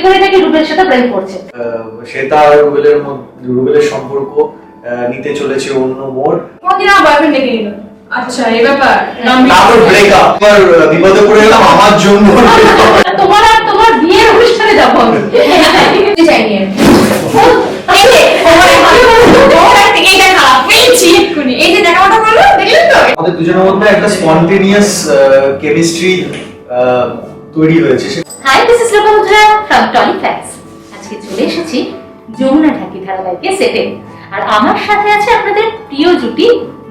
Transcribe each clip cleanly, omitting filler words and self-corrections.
ধরে নাকি রুবেলের সাথে প্রেম করছে। শ্বেতা আর রুবেলের সম্পর্ক নিতে চলেছে অন্য মোড়। কোনদিন আমার বয়ফ্রেন্ড ডেকে নিল। আচ্ছা এই ব্যাপার। তারপর ব্রেকআপ, আর বিপদে পড়ে গেলাম আমার জন্য। তোমার আর তোমার বিয়ের অনুষ্ঠানে যাবো আমি। চাইনি এই যে ওর থেকে এটা খারাপ পেয়েছি এক্ষুনি। এই যে দেখাটা করলো দেখলেন তো? আমাদের দুজনের মধ্যে একটা স্পন্টেনিয়াস কেমিস্ট্রি তৈরি হয়েছে। Hi, this is Lopamudra from Tolly facts. আজকে চলে এসেছি যমুনা ঢাকি ধারাবাহিকের সেটে, আর আমার সাথে আছে আপনাদের প্রিয় জুটি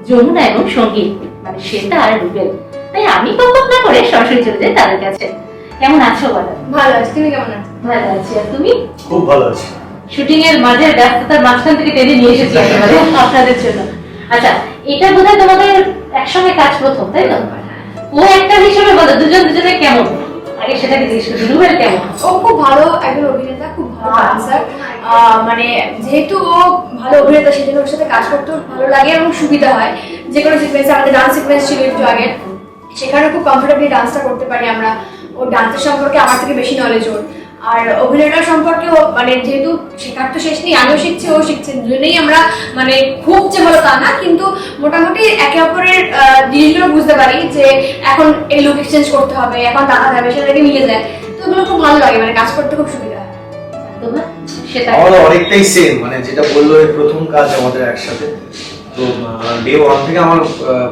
যমুনা এবং সঙ্গীত, মানে শ্বেতা আর রুবেল। তাই আমি বকবক না করে সরাসরি চলে যাই তাদের কাছে। কেমন আছো বলো? ভালো আছি, তুমি কেমন আছো? ভালো আছি। আর তুমি? খুব ভালো আছি। শুটিং এর মাঝে ব্যস্ততার মাঝখান থেকে টেনে নিয়ে এসেছি একেবারে আপনাদের জন্য। আচ্ছা, এটা বোধহয় তোমাদের একসঙ্গে কাজ প্রথম, তাই তো? ও একটা হিসেবে বলো দুজন দুজনে কেমন? আগে সেটাকে জিজ্ঞেস করি, রুবেল কেমন? ও খুব ভালো একজন অভিনেতা, খুব ভালো ডান্সার। মানে যেহেতু ও ভালো অভিনেতা সেজন্য ওর সাথে কাজ করতে ভালো লাগে এবং সুবিধা হয়। যে কোনো সিকোয়েন্সে, আমাদের ডান্স সিকোয়েন্স ছিল একটু আগে, সেখানে খুব কমফোর্টেবলি ডান্সটা করতে পারি আমরা। ও ডান্সের সম্পর্কে আমার থেকে বেশি নলেজ ওর। আর অভিনয়টার সম্পর্কে ও মানে যেহেতু শেখার তো শেষ নেই, আমিও শিখছি ও শিখছে, দুজনেই আমরা মানে খুব যে ভালো তা না, কিন্তু মোটামুটি একে অপরের জিনিসগুলো বুঝতে পারি যে এখন এই লুক এক্সচেঞ্জ করতে হবে, এখন টাকা যাবে, সেটাকে মিলে যায়। তো ওগুলো খুব ভালো লাগে, মানে কাজ করতে খুব সুবিধা হয়। তোমার? সেটা আমাদের অনেকটাই সেম, মানে যেটা বললো এই প্রথম কাজ আমাদের একসাথে। তো ডে ওয়ান থেকে আমার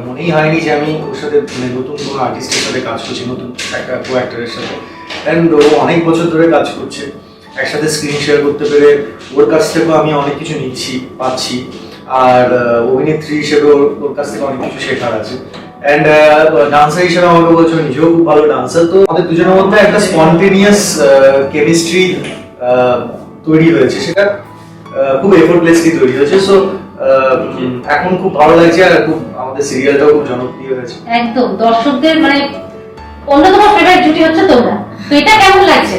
মনেই হয়নি যে আমি ওর সাথে মানে নতুন কোনো আর্টিস্টের সাথে কাজ করছি, নতুন একটা কো অ্যাক্টরের সাথে। অ্যান্ড ও অনেক বছর ধরে কাজ করছে, একসাথে স্ক্রিন শেয়ার করতে পেরে ওর কাছ থেকেও আমি অনেক কিছু পাচ্ছি। আর অভিনেত্রী হিসেবে ওর কাছ থেকে অনেক কিছু শেখার আছে। অ্যান্ড ডান্সার হিসেবে আমাকে বলছো নিজেও খুব ভালো ডান্সার। তো আমাদের দুজনের মধ্যে একটা স্পন্টেনিয়াস কেমিস্ট্রি তৈরি হয়েছে, সেটা খুব এফোর্টলেসলি তৈরি হয়েছে। সো এখন খুব ভালো লাগছে, আর খুব আমাদের সিরিয়ালটাও খুব জনপ্রিয় হয়েছে। একদম দর্শকদের মানে অন্যতম ফেভারিট জুটি হচ্ছে তোমরা। তো এটা কেমন লাগছে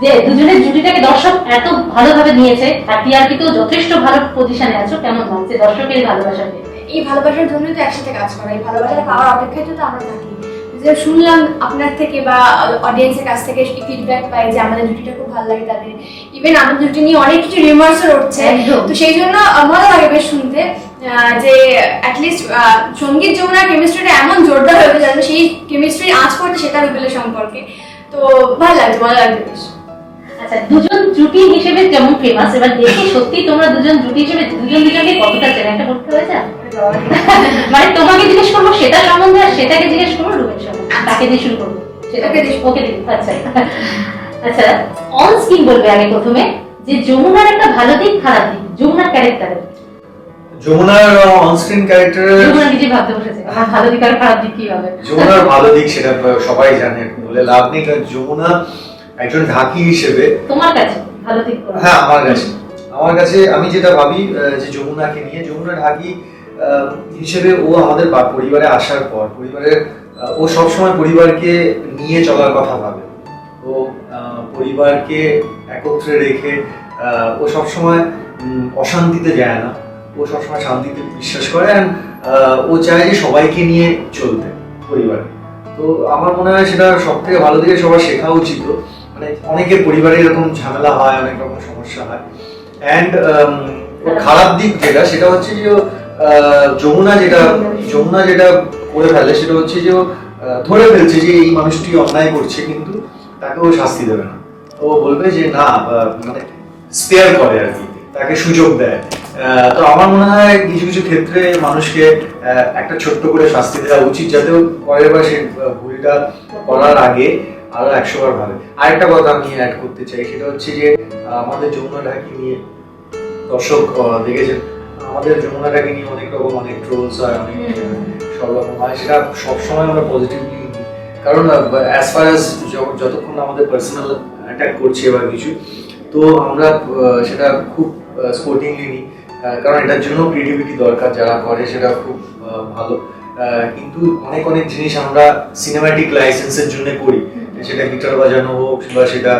যে দুজনের জুটিটাকে দর্শক এত ভালোভাবে নিয়েছে, আর টিআরপিতেও যথেষ্ট ভালো পজিশনে আছো? কেমন লাগছে দর্শকের ভালোবাসা পেয়ে? এই ভালোবাসার জন্যই তো একসাথে কাজ করা, এই ভালোবাসাটা পাওয়ার অপেক্ষায় তো আমরা থাকি। যে শুনলাম আপনার থেকে বা অডিয়েন্সের কাছ থেকে ফিডব্যাক পাই যে আমাদের জুটিটা খুব ভালো লাগে তাদের, ইভেন আমাদের জুটি নিয়ে অনেক কিছু রিমার্সাল উঠছে। তো সেই জন্য ভালো লাগে বেশ শুনতে যে অ্যাটলিস্ট সঙ্গীত যমুনার কেমিস্ট্রিটা এমন জোরদার হয়েছে যাতে সেই কেমিস্ট্রি আঁচ পড়ছে সেটা রুবেলের সম্পর্কে। তো ভালো লাগছে, ভালো লাগছে বেশ। আচ্ছা, দুজন জুটি হিসেবে যেমন ফেমাস, এবার দেখি সত্যি তোমরা দুজন জুটি হিসেবে দুজনকে কতটা চেনা, একটা করতে হয়েছে। মানে তোমাকে জিজ্ঞেস করবো সেটা সম্বন্ধে, আর সেটাকে জিজ্ঞেস করবো রুবেল সম্বন্ধে। তাকে দিয়ে শুরু করবো, সেটাকে ওকে দিই। আচ্ছা আচ্ছা, অন স্ক্রিন বলবে আগে প্রথমে যে যমুনার একটা ভালো দিক খারাপ দিক, যমুনার ক্যারেক্টারের। যমুনার অনস্ক্রিন ক্যারেক্টারের যমুনা নিজে ভাবতে বসেছে আমার ভালো দিক আর খারাপ দিক কি হবে। যমুনার ভালো দিক সেটা সবাই জানে, বলে লাভ নেই। কারণ যমুনা একজন ঢাকি হিসেবে তোমার কাছে ভালো দিক কোনটা? হ্যাঁ, আমার কাছে আমি যেটা ভাবি যে যমুনাকে নিয়ে, যমুনা ঢাকি হিসেবে ও আমাদের পরিবারে আসার পর পরিবারের ও সবসময় পরিবারকে নিয়ে চলার কথা ভাবে। ও পরিবারকে একত্রে রেখে ও সবসময় অশান্তিতে যায় না, ও সবসময় শান্তিতে বিশ্বাস করে। অ্যান্ড ও চায় যে সবাইকে নিয়ে চলতে পরিবারে। তো আমার মনে হয় সেটা সব থেকে ভালো দিকে সবার শেখা উচিত। মানে অনেকের পরিবারে এরকম ঝামেলা হয়, অনেক রকম সমস্যা হয়। অ্যান্ড খারাপ দিক যেটা, সেটা হচ্ছে যে যমুনা যেটা করে ফেলে, সেটা হচ্ছে যে ধরে ফেলছে যে এই মানুষটি অন্যায় করছে, কিন্তু তাকে ও শাস্তি দেবে না। ও বলবে যে না, মানে স্পেয়ার করে আর কি, তাকে সুযোগ দেয়। তো আমার মনে হয় কিছু কিছু ক্ষেত্রে মানুষকে একটা ছোট্ট করে শাস্তি দেওয়া উচিত, যাতে পরের বার সে ভুলটা করার আগে আরো 100 বার ভাবে। আরেকটা কথা আমি অ্যাড করতে চাই, সেটা হচ্ছে যে আমাদের যমুনা ঢাকি নিয়ে দর্শক দেখেছেন, আমাদের যমুনা ঢাকি নিয়ে অনেক রকম অনেক ট্রোলস হয়, অনেক সব রকম হয়। সেটা সবসময় আমরা পজিটিভলি, কারণ অ্যাজ ফার অ্যাজ যতক্ষণ আমাদের পার্সোনাল অ্যাটাক করছে বা কিছু, তো আমরা সেটা খুব স্পোর্টিংলি নিই। কারণ এটার জন্য ক্রিয়েটিভিটি দরকার, যারা করে সেটা খুব ভালো। কিন্তু অনেক অনেক জিনিস আমরা সিনেম্যাটিক লাইসেন্সের জন্য করি, সেটা গিটার বাজানো হোক বা সেটা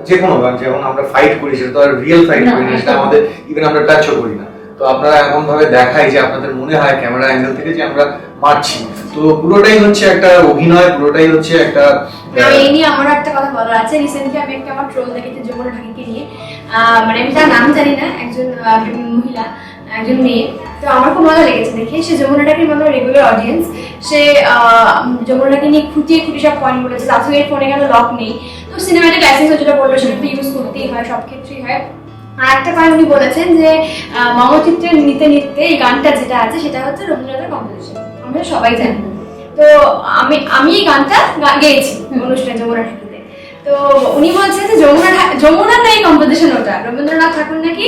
যে কোনো গান, যেমন আমরা ফাইট করি, সেটা তো আর রিয়েল ফাইট করি না, সেটা আমাদের ইভেন আমরা টাচও করি না। তো আপনারা এমন ভাবে দেখাই যে আপনাদের মনে হয় ক্যামেরা অ্যাঙ্গেল থেকে যে আমরা মারছি। তো পুরোটাই হচ্ছে একটা অভিনয়, পুরোটাই হচ্ছে একটা এই নিয়ে আমার একটা কথা বলার আছে। রিসেন্টলি আমি একটা আমার ট্রোল দেখেছি যমুনা ঢাকিকে নিয়ে। মানে আমি তার নাম জানি না, একজন মহিলা, একজন মেয়ে। তো আমার খুব মজা লেগেছে দেখে। সে যমুনা ঢাকির মতো রেগুলার অডিয়েন্স। সে যমুনা ঢাকি নিয়ে খুঁটিয়ে সব পয়েন্ট বলেছে। তাছাড়া ফোনে কেন লক নেই, তো সিনেমাটিক লাইসেন্স যেটা বললো সেটা তো ইউজ করতেই হয়, সব ক্ষেত্রেই হয়। আর একটা পয়েন্ট উনি বলেছেন যে মমচিত্রের নিতে নিতে এই গানটা যেটা আছে সেটা হচ্ছে রবীন্দ্রনাথের কম্পোজিশন, আমরা সবাই জানি। তো আমি এই গানটা গেয়েছি অনুষ্ঠানে যমুনা ঠাকুরে। তো উনি বলছেন যে যমুনা নাই কম্পোজিশন, ওটা রবীন্দ্রনাথ ঠাকুর নাকি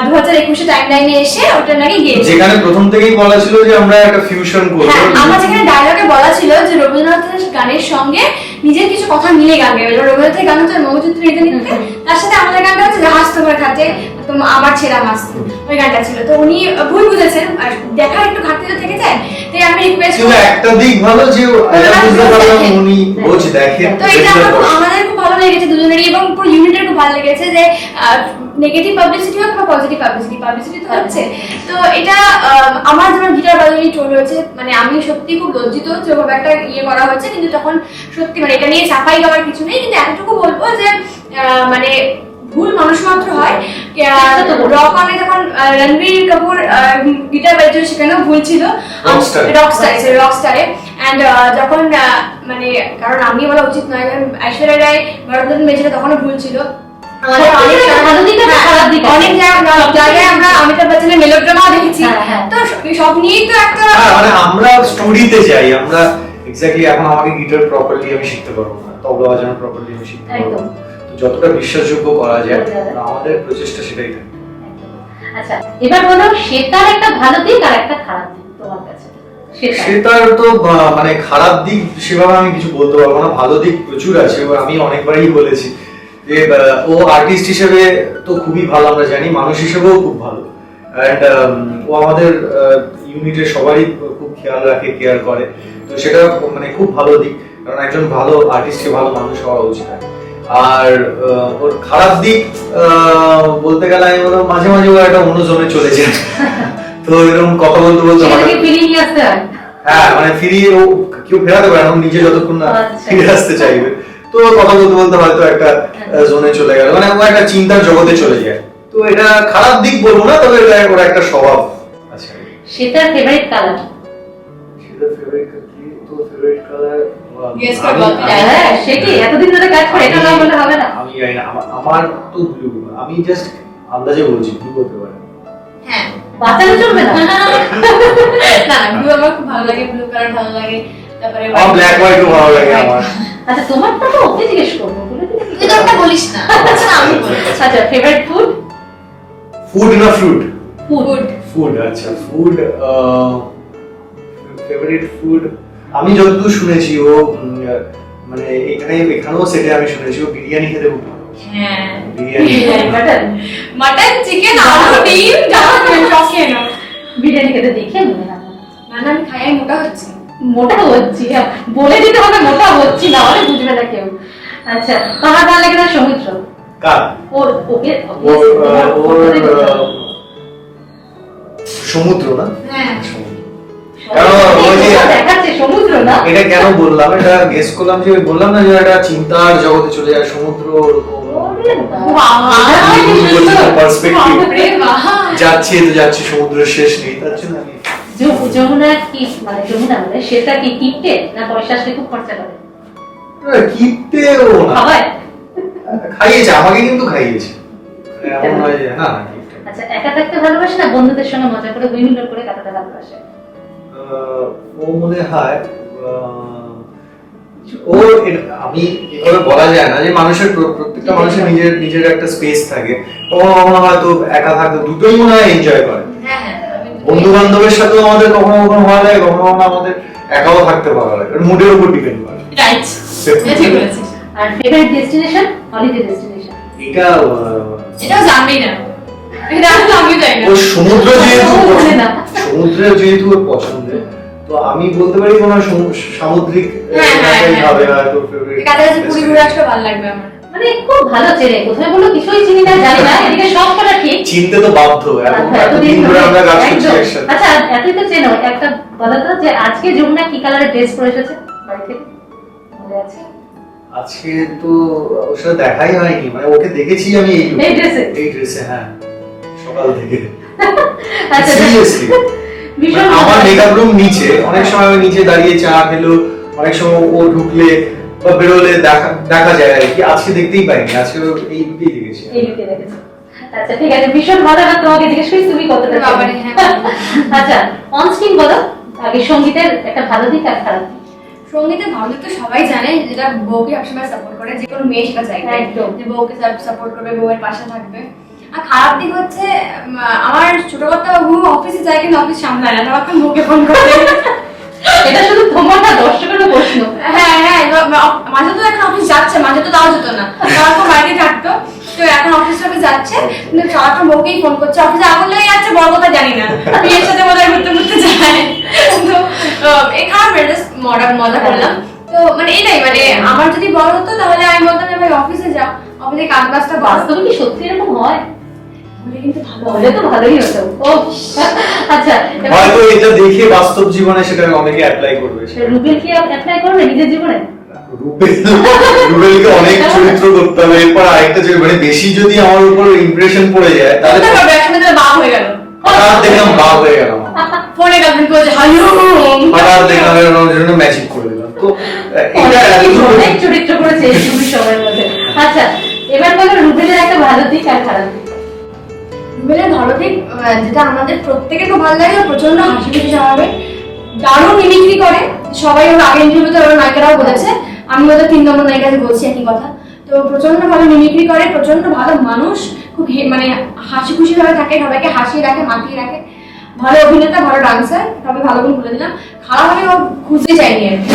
2021 টাইম লাইনে এসে ওটা নাকি গেয়েছে, যেখানে প্রথম থেকেই বলা ছিল যে আমরা একটা ফিউশন করব। হ্যাঁ, আমার যেখানে ডায়লগে বলা ছিল যে রবীন্দ্রনাথের গানের সঙ্গে নিজের কিছু কথা মিলে গান গাবে। রবীন্দ্রনাথের গান হচ্ছে মৌচিত্র নিতে নিতে, তার সাথে আমাদের গানটা হচ্ছে জাহাজ তোমার ঘাটে তোমার আবার ছেড়া মাছ, ওই গানটা ছিল। তো উনি ভুল বুঝেছেন, আর দেখার একটু ঘাটতি তো থেকে যায়। তাই আমি রিকোয়েস্ট কিন্তু একটা দিক ভালো যে বুঝতে পারলাম উনি বলছে দেখেন। তো এটা আমাদের খুব ভালো লেগেছে দুজনেরই, এবং পুরো ইউনিটের খুব ভালো লেগেছে যে নেগেটিভ পাবলিসিটি হোক বা পজিটিভ পাবলিসিটি তো হচ্ছে। তো এটা আমার যেমন গিটার বাজানি ট্রোল হয়েছে, মানে আমি সত্যি খুব লজ্জিত যে ওভাবে একটা ইয়ে করা হয়েছে। কিন্তু তখন সত্যি মানে এটা নিয়ে সাফাই গাওয়ার কিছু নেই, কিন্তু এতটুকু বলবো যে মানে ভুল মানুষ মাত্র হয়। রক অনে যখন রণবীর কাপুর গিটার বাজাচ্ছিল সেখানেও ভুল ছিল, রকস্টারে। অ্যান্ড যখন মানে কারণ আমি বলা উচিত নয়, ঐশ্বরিয়া রায় ভারতনাট্যম মেয়েছিল তখনও ভুল ছিল। আমাদের অনেক অনেক জায়গায় আমরা অমিতাভ বচ্চনের মেলোড্রামা দেখেছি। তো সব নিয়েই তো একটা মানে আমরা স্টোরিতে যাই, আমরা এক্স্যাক্টলি এখন আমাকে গিটার প্রপারলি আমি শিখতে পারবো না, তবলা বাজানো প্রপারলি আমি শিখতে পারবো না। তো যতটা বিশ্বাসযোগ্য করা যায় আমাদের প্রচেষ্টা সেটাই থাকে। আচ্ছা, এবার বলো সেটার একটা ভালো দিক আর একটা খারাপ দিক তোমার কাছে। সেটার তো মানে খারাপ দিক সেভাবে আমি কিছু বলতে পারবো না, ভালো দিক প্রচুর আছে। এবার আমি অনেকবারই বলেছি যে ও আর্টিস্ট হিসেবে তো খুবই ভালো, আমরা জানি মানুষ হিসেবেও খুব ভালো। অ্যান্ড ও আমাদের ইউনিটের সবারই খুব খেয়াল রাখে, কেয়ার করে। তো সেটা মানে খুব ভালো দিক, কারণ একজন ভালো আর্টিস্টকে ভালো মানুষ হওয়া উচিত। আর ওর খারাপ দিক বলতে গেলে আমি বলবো মাঝে মাঝে ও একটা অন্য জোনে চলে যায়। তো এরকম কথা বলতে বলতে হ্যাঁ মানে ফিরিয়ে ও কেউ ফেরাতে পারে না, নিজে যতক্ষণ না ফিরে আসতে চাইবে। তো কথা বলতে বলতে হয়তো একটা জোনে চলে গেল, মানে ও একটা চিন্তার জগতে চলে যায়। তো এটা খারাপ দিক বলবো না, তবে এটা ওর একটা স্বভাব আছে। সেটার ফেভারিট কালার? সেটার ফেভারিট কি? তো ফেভারিট কালার এতদিন ধরে কাজ করে এটা না বললে হবে না। আমি জানি না, আমার তো ব্লু, আমি জাস্ট আন্দাজে বলছি ব্লু হতে পারে। হ্যাঁ, বাঁচানো চলবে না। না ব্লু আমার খুব ভালো লাগে, ব্লু কালার ভালো লাগে। তারপরে ব্ল্যাক হোয়াইটও ভালো লাগে আমার। আচ্ছা, তোমারটা তো ওকে জিজ্ঞেস করবো, তুই তো একটা বলিস না। আচ্ছা আমি বলি। আচ্ছা, ফেভারিট ফুড? ফুড না ফ্রুট? ফুড। ফুড, আচ্ছা ফুড। ফেভারিট ফুড আমি যতদূর শুনেছি ও মানে এখানেও সেটা আমি শুনেছি ও বিরিয়ানি খেতে খুব ভালো। হ্যাঁ, বিরিয়ানি, মাটন, চিকেন, আলু, ডিম যা সব খেয়ে নাও। বিরিয়ানি খেতে দেখে মনে হয় না আমি খাই, আমি মোটা হচ্ছি। মোটা হচ্ছি, বলে দিতে হবে মোটা হচ্ছি, না হলে বুঝবে না কেউ। আচ্ছা, তোমার ভালো লাগে না সমুদ্র? কার? ওর ওকে সমুদ্র না? হ্যাঁ, দেখাচ্ছে সমুদ্র না। এটা কেন বললাম, এটা গেস করলাম যে বললাম না যে একটা চিন্তার জগতে চলে যায় সমুদ্র, যাচ্ছে তো যাচ্ছে, সমুদ্রের শেষ নেই, তার জন্য আমি যমুনা কি মানে যমুনা বলে সেটা কি কিপটে না পয়সা আসলে খুব খরচা করে? কিপটেও না, খাইয়েছে আমাকে, কিন্তু খাইয়েছে, এমন নয় যে না না কিপটে। আচ্ছা, একা থাকতে ভালোবাসে না বন্ধুদের সঙ্গে মজা করে হুইমিলর করে কাটাতে ভালোবাসে? ও মনে হয় ও আমি এভাবে বলা যায় না যে মানুষের প্রত্যেকটা মানুষের নিজের নিজের একটা স্পেস থাকে। ও মনে হয় তো একা থাকতে দুটোই মনে হয় এনজয় করে। বন্ধু বান্ধবের সাথেও আমাদের কখনো কখনো ভালো লাগে, কখনো কখনো আমাদের একাও থাকতে ভালো লাগে, মুডের উপর ডিপেন্ড করে। রাইট, ঠিক বলেছিস। আর ফেভারিট ডেস্টিনেশন, হলিডে ডেস্টিনেশন? এটাও জানবেই না, এটা আমি জানি না। ও সমুদ্র যেহেতু ওর পছন্দের, তো আমি বলতে পারি কোনো সামুদ্রিক এলাকায় হবে হয়তো ফেভারিট। কাছাকাছি পুরী ঘুরে আসলে ভালো লাগবে আমার। মানে খুব ভালো চেনে, কোথায় বললো কিছুই চিনি না জানি না, এদিকে সব করা ঠিক। চিনতে তো বাধ্য, এতদিন ধরে আমরা কাজ করছি একসাথে। আচ্ছা এতই তো চেনো, একটা বলো তো যে আজকে যমুনা কি কালারের ড্রেস পরে এসেছে বাড়ি থেকে, মনে আছে? আজকে তো ওর সাথে দেখাই হয়নি, মানে ওকে দেখেছি আমি এই ড্রেসে। এই ড্রেসে, হ্যাঁ সকাল থেকে। আচ্ছা সিরিয়াসলি ভীষণ আমার মেকআপ রুম নিচে, অনেক সময় আমি নিচে দাঁড়িয়ে চা খেলো, অনেক সময় ও ঢুকলে বা বেরোলে দেখা যায় আর কি। আজকে দেখতেই পাইনি, আজকে এই দিকেই দেখেছি। এই দিকে দেখেছো। আচ্ছা ঠিক আছে, ভীষণ ভালো না, তোমাকে জিজ্ঞেস করি তুমি কতটা বাবা চেনো? রে, হ্যাঁ। আচ্ছা অন স্ক্রিন বলো আগে সঙ্গীতের একটা ভালো দিক আর খারাপ দিক। সঙ্গীতে ভালো দিক তো সবাই জানে, যেটা বউকে সবসময় সাপোর্ট করে, যে কোনো মেয়ে সেটা চাইবে একদম। যে বউকে সাপোর্ট করবে, বউয়ের পাশে থাকবে। আর খারাপ দিক হচ্ছে আমার ছোট কথা বাবু অফিসে যায় কিন্তু অফিস সামলায় না, তখন বউকে ফোন করে। এটা শুধু তোমার না, দর্শকেরও প্রশ্ন। হ্যাঁ হ্যাঁ, মাঝে তো এখন অফিস যাচ্ছে, মাঝে তো তাও যেত না, তারপর বাইরে থাকতো। তো এখন অফিস যাচ্ছে কিন্তু সারাক্ষণ বউকেই ফোন করছে, অফিসে আগুন লেগে যাচ্ছে, বড় কথা জানি না, বিয়ের সাথে বোধহয় ঘুরতে ঘুরতে যায়। তো এই খারাপ মজা করলাম। তো মানে এটাই, মানে আমার যদি বড় হতো তাহলে আমি বলতাম ভাই অফিসে যাও, অফিসে কাজ বাজটা বাস্তবে কি সত্যি এরকম হয়? বলে কিন্তু ভালো হলে তো ভালোই হতো। ও আচ্ছা হয়তো এটা দেখে বাস্তব জীবনে সেটা অনেকে অ্যাপ্লাই করবে। রুবেল কি অ্যাপ্লাই করবে নিজের জীবনে? রুবেলকে অনেক চরিত্র করতে হবে, এরপর আরেকটা যে মানে বেশি যদি আমার উপর ইমপ্রেশন পড়ে যায় তাহলে বাপ হয়ে গেল, হঠাৎ দেখলাম বাপ হয়ে গেল, ফোনে গার্লফ্রেন্ড বলছে হাইও, হঠাৎ দেখলাম এর জন্য ম্যাচিং করে দিলাম। তো এটা অনেক চরিত্র করেছে এই দুই সময়ের মধ্যে। আচ্ছা এবার বলো রুবেলের একটা ভালো দিক আর খারাপ দিক। রুবেলের ভালো দিক যেটা আমাদের প্রত্যেকের খুব ভালো লাগে, প্রচন্ড হাসি খুশি স্বাভাবিক, দারুণ মিমিক্রি করে। সবাই ওর আগে ইন্টারভিউতে ওর নায়িকারাও বলেছে, আমি ওদের 3 নম্বর নায়িকাকে বলছি একই কথা। তো প্রচন্ড ভালো মিমিক্রি করে, প্রচন্ড ভালো মানুষ, খুব মানে হাসি খুশি ভাবে থাকে, সবাইকে হাসিয়ে রাখে, মাতিয়ে রাখে, ভালো অভিনেতা, ভালো ডান্সার, সবাই ভালো করে বলে দিলাম। খারাপ আমি ও খুঁজতে চাইনি আর কি।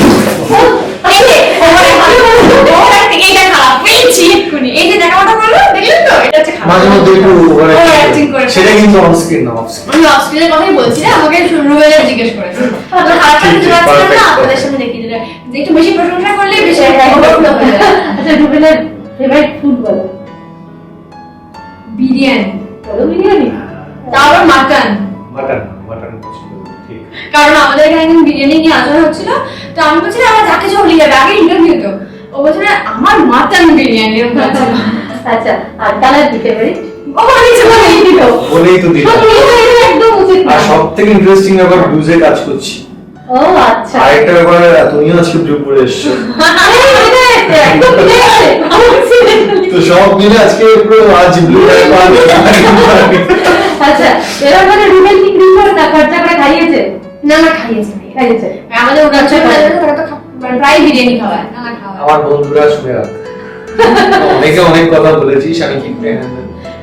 এইটা খারাপ পেয়েছি এক্ষুনি, এই যে দেখাটা করলো দেখলেন তো, এটা হচ্ছে খারাপ। মাঝে মধ্যে একটু Overacting করে। সেটা কিন্তু অন স্ক্রিন না, অফ স্ক্রিন। আমি অস্ট্রেলিয়ার কথাই বলছি না, আমাকে রুবেলের জিজ্ঞেস করেছে। তো খারাপটা কিছু পাচ্ছিলাম না, আপনাদের সামনে দেখিয়ে দিলে যে একটু বেশি প্রশংসা করলে বেশি overflow হয়ে যায়। আচ্ছা রুবেলের ফেভারিট ফুড বলো। বিরিয়ানি, বলো বিরিয়ানি। তারপর মাটন, মাটন পছন্দ করি, ঠিক। কারণ আমাদের এখানে একদিন বিরিয়ানি নিয়ে আলোচনা হচ্ছিল, তো আমি বলছিলাম আমার যাকে চলে যাবে আগে ইন্টারভিউ তো, ও বলছিল আমার মাটন বিরিয়ানি এরকম বলছিল। আচ্ছা আর কালার কি ফেভারিট? ও বলেছে বলেই দিল, বলেই তো দিলাম। একদম উচিত না। আর সবথেকে ইন্টারেস্টিং ব্যাপার ব্লুজে কাজ করছি। ও আচ্ছা আরেকটা ব্যাপার, তুমিও আজকে ব্লু পরে এসছো, একদম ঠিক আছে। তো সব মিলে আজকে পুরো আজ ব্লু আচ্ছা এবার মানে রুবেল কি ক্রিম করে না খরচা করে খাইয়েছে? না না খাইয়েছে খাইয়েছে। আমাদের ওরা তো প্রায় বিরিয়ানি খাওয়ায়, না না খাওয়ায়। আমার বন্ধুরা শুনে রাখ, অনেকে অনেক কথা বলেছিস, আমি কি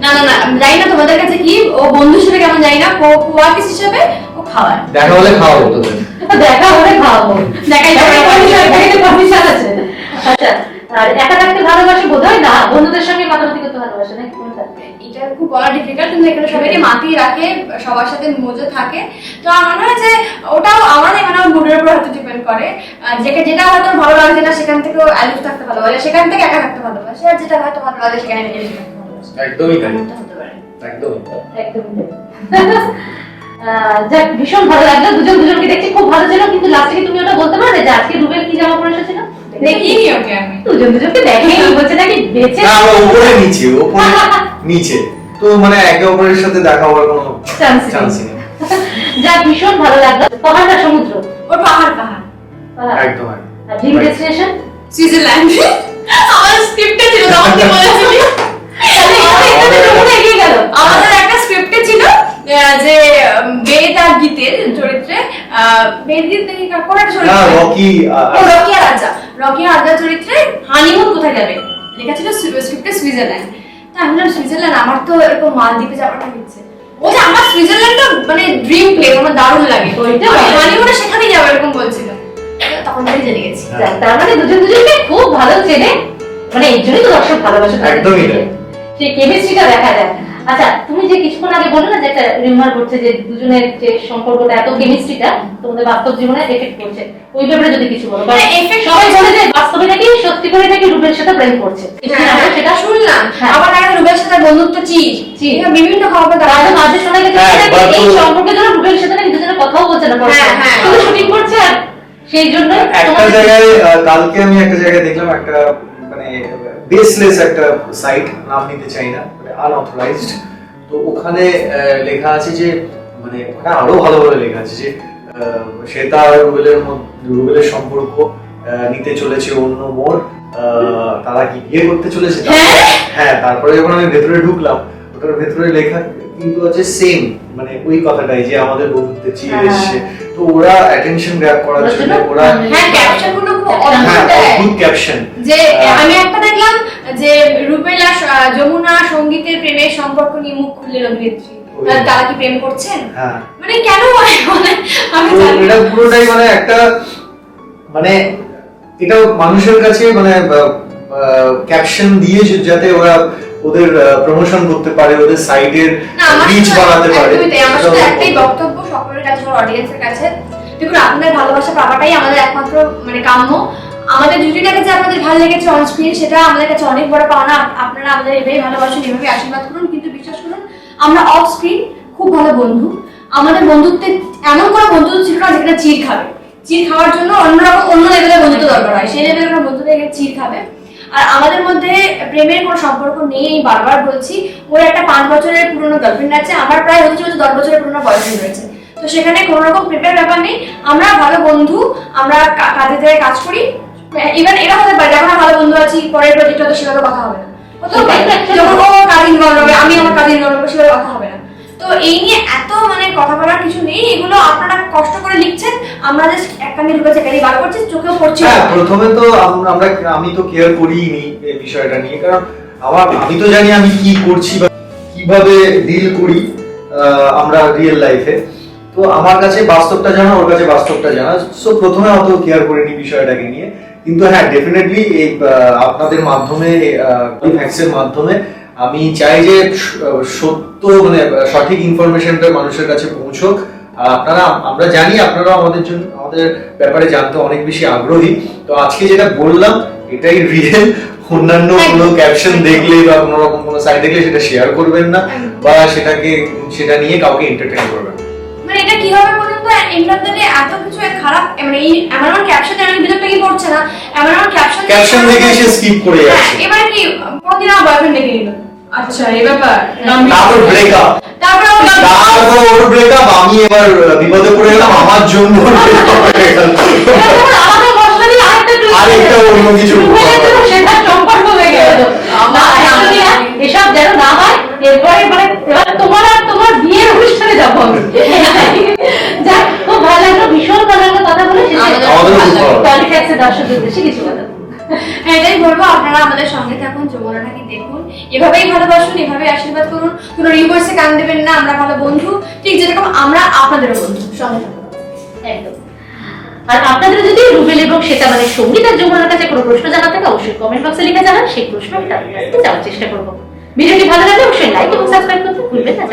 না না না, আমি জানি না তোমাদের কাছে কি, ও বন্ধু হিসেবে কেমন জানি না, কোয়াকিস হিসেবে ও খাওয়ায়। দেখা হলে খাওয়াবো তোদের। দেখা হলে খাওয়াবো, দেখাই দেখা যাবে পারমিশন আছে। আচ্ছা আর একা থাকতে ভালোবাসে বোধহয় না, বন্ধুদের সঙ্গে মাতামাতি করতে ভালোবাসে নাকি কোনটা? এটা খুব বলা ডিফিকাল্ট, কিন্তু এখানে সবাইকে মাতিয়ে রাখে, সবার সাথে মজা থাকে। তো আমার মনে হয় যে ওটাও আমার এখানে মুডের উপর হয়তো ডিপেন্ড করে, যেটা হয়তো ভালো লাগছে না সেখান থেকে আলিফ থাকতে ভালোবাসে, সেখান থেকে একা থাকতে ভালোবাসে, আর যেটা হয়তো ভালো লাগে সেখানে নিজে থাকতে ভালোবাসে। একদমই তাই, এমনটা হতে পারে। একদমই। একদমই তাই। যাক ভীষণ ভালো লাগলো, দুজন দুজনকে দেখছি খুব ভালো ছিল, কিন্তু লাস্টে কি তুমি ওটা বলতে পারবে যে আজকে রুবেল কি জামা পরে এসেছিল? দেখিনি ওকে আমি। দুজন দুজনকে দেখেই বলছে নাকি বেঁচে না আমার উপরে নিচে, উপরে নিচে, তো মানে একে অপরের সাথে দেখা হওয়ার কোনো চান্স নেই। যাক ভীষণ ভালো লাগলো। পাহাড় না সমুদ্র? ওর পাহাড় পাহাড়। একদম আর ড্রিম ডেস্টিনেশন? সুইজারল্যান্ড। আমার স্ক্রিপ্টে ছিল, তখন কি বলেছিলি? আমাদের একটা স্ক্রিপ্টে ছিল যে বেদ আর গীতের চরিত্রে, বেদ গীত নাকি কোন একটা না চরিত্রে, রকি রকি আর রাজা চরিত্রে হানিমুন কোথায় যাবে লেখা ছিল স্ক্রিপ্টে সুইজারল্যান্ড। তা আমি বললাম সুইজারল্যান্ড, আমার তো এরকম মালদ্বীপে যাওয়াটা ইচ্ছে। ও যে আমার সুইজারল্যান্ডটা মানে ড্রিম প্লেস, আমার দারুণ লাগে, হানিমুনে সেখানেই যাবো এরকম বলছিল, তখন থেকে জেনে গেছি। যাক, তার মানে দুজন দুজনকে খুব ভালো চেনে, মানে এই জন্যই তো দর্শক ভালোবাসে। একদমই তাই। সেই কেমিস্ট্রিটা দেখা যায়। আচ্ছা, তুমি যে কিছুক্ষণ আগে বললে না যে একটা রিমার করছে যে দুজনের যে সম্পর্কটা এত কেমিস্ট্রিটা তোমাদের বাস্তব জীবনে এফেক্ট করছে, ওই ব্যাপারে যদি কিছু বলো। হ্যাঁ, effect সবাই বলে যে বাস্তবে নাকি সত্যি করে নাকি রূপের সাথে প্রেম করছে, আমরা সেটা শুনলাম। হ্যাঁ। আবার নাকি রূপের সাথে বন্ধুত্ব চির এটা বিভিন্ন খবর তাহলে মাঝে শোনা গেছে হ্যাঁ, নাকি but এই তো- সম্পর্কের জন্য রূপের সাথে নাকি দুজনে কথাও বলছে না, হ্যাঁ, হ্যাঁ। শুধু শুটিং করছে। আর সেই জন্য একটা জায়গায় কালকে আমি একটা জায়গায় দেখলাম একটা মানে বেসলেস একটা সাইট, নাম নিতে চাই না, মানে আনঅথরাইজড। তো ওখানে লেখা আছে যে মানে ওখানে আরো ভালোভাবে লেখা আছে যে শ্বেতা আর রুবেলের সম্পর্ক নিতে চলেছে অন্য মোড়, তারা কি বিয়ে করতে চলেছে। হ্যাঁ, তারপরে যখন আমি ভেতরে ঢুকলাম ওটার ভেতরে লেখা কিন্তু আছে সেম, মানে ওই কথাটাই যে আমাদের বন্ধুত্বের চির এসছে। তো ওরা অ্যাটেনশন গ্র্যাব করার জন্য ওরা হ্যাঁ ক্যাপশন গুলো খুব হ্যাঁ অদ্ভুত দেয়। অদ্ভুত ক্যাপশন। যে আমি একটা দেখলাম যে রূপেল আর যমুনা সঙ্গীতের প্রেমের সম্পর্ক নিয়ে মুখ খুললেন অভিনেত্রী, তারা কি প্রেম করছেন? হ্যাঁ, মানে কেন হয় মানে আমি তো জানি না। এটা পুরোটাই মানে একটা মানে এটা মানুষের কাছে মানে ক্যাপশন দিয়ে যাতে ওরা ওদের প্রমোশন করতে পারে, ওদের সাইটের না, আমার রিচ শুধু বাড়াতে পারে। একদমই তাই। আমার শুধু সেটা একটাই বক্তব্য সকলের কাছে, সবার অডিয়েন্সের কাছে, দেখুন আপনাদের ভালোবাসা পাওয়াটাই আমাদের একমাত্র মানে কাম্য। আমাদের জুটিটাকে যে আপনাদের ভালো লেগেছে অন স্ক্রিন, সেটা আমাদের কাছে অনেক বড় পাওনা। আপনারা আমাদের এভাবেই ভালোবাসুন, এভাবে আশীর্বাদ করুন। কিন্তু বিশ্বাস করুন, আমরা অফ স্ক্রিন খুব ভালো বন্ধু। আমাদের বন্ধুত্বে এমন কোনো বন্ধুত্ব ছিল না যেখানে চির খাবে। চির খাওয়ার জন্য অন্যরকম অন্য লেভেলের বন্ধুত্ব দরকার হয়, সেই লেভেলের কোনো বন্ধুত্ব এখানে চির খাবে। আর আমাদের মধ্যে প্রেমের কোনো সম্পর্ক নেই, আমি বারবার বলছি। ওর একটা 5 বছরের পুরনো গার্লফ্রেন্ড আছে, আমার প্রায় হচ্ছে 10 বছরের পুরনো বয়ফ্রেন্ড রয়েছে। তো সেখানে কোনো রকম প্রেমের ব্যাপার নেই, আমরা ভালো বন্ধু, আমরা কাজের জায়গায় কাজ করি। ইভেন এটা হতে পারে যখন আমরা ভালো বন্ধু আছি, পরের প্রজেক্টে তো সেভাবে কথা হবে না। হতেও পারে যখন ও কাজে ইনভলভ হবে, আমি আমার কাজে ইনভলভ হবে, সেভাবে কথা হবে না। তো এই নিয়ে এত মানে কথা বলার কিছু নেই। এগুলো আপনারা কষ্ট করে লিখছেন, আমরা জাস্ট এক কানে ঢুকেছে গাড়ি বার করছি, চোখেও পড়ছি। হ্যাঁ, প্রথমে তো আমি তো কেয়ার করিনি এই বিষয়টা নিয়ে, কারণ আমি তো জানি আমি কি করছি বা কিভাবে ডিল করি আমরা রিয়েল লাইফে। তো আমার কাছে বাস্তবটা জানা, ওর কাছে বাস্তবটা জানা। সো প্রথমে অত কেয়ার করিনি বিষয়টাকে নিয়ে। কিন্তু হ্যাঁ, ডেফিনেটলি এই আপনাদের মাধ্যমে ফ্যাক্সের মাধ্যমে আমি চাই যে সত্য মানে সঠিক ইনফরমেশনটা মানুষের কাছে পৌঁছক। আমরা জানি আপনারা আমাদের ব্যাপারে জানতে অনেক বেশি আগ্রহী। তো আজকে যেটা বললাম এটাই রিয়েল। অন্যান্য কোনো ক্যাপশন দেখলে বা কোনো রকম কোনো সাইট দেখলে সেটা শেয়ার করবেন না, বা সেটা নিয়ে কাউকে এন্টারটেইন করবেন না। মানে এটা কি হবে বলুন তো, ইন্টারনেটে এত কিছু খারাপ মানে এই এমন ক্যাপশনে আমি বিরক্ত কি পড়ছে না, এমন ক্যাপশন দেখে এসে স্কিপ করে যাচ্ছে। এবারে কি কোনদিন আমার বয়ফ্রেন্ড দেখে নিল, আচ্ছা এই ব্যাপার, তারপর ব্রেকআপ, তারপর ওর ব্রেকআপ, আমি এবার বিপদে পড়ে গেলাম, আমার জন্য আমাদের বসলে দিয়ে আরেকটা অন্য কিছু সেটা সম্পর্ক হয়ে গেল। এসব যেন না হয়, এরপরে মানে তোমার আর তোমার বিয়ের অনুষ্ঠানে যাবো আমি। যাক, খুব ভালো লাগলো, ভীষণ ভালো লাগলো কথা বলে। পলিটিক্সের দর্শকদের উদ্দেশ্যে কিছু কথা এটাই বলবো, আপনারা আমাদের সঙ্গে থাকুন, যমুনাটাকে দেখুন, এভাবেই ভালোবাসুন, এভাবেই আশীর্বাদ করুন। কোনো রিভার্সে কান দেবেন না, আমরা ভালো বন্ধু, ঠিক যেরকম আমরা আপনাদেরও বন্ধু, সঙ্গে থাকুন একদম। আর আপনাদের যদি রুবেল এবং শ্বেতা মানে সঙ্গীত আর যমুনার কাছে কোনো প্রশ্ন জানা থাকে অবশ্যই কমেন্ট বক্সে লিখে জানান, সেই প্রশ্ন আমি তাদের কাছে যাওয়ার চেষ্টা করবো। ভিডিওটি ভালো লাগলে অবশ্যই লাইক এবং সাবস্ক্রাইব করতে ভুলবেন না।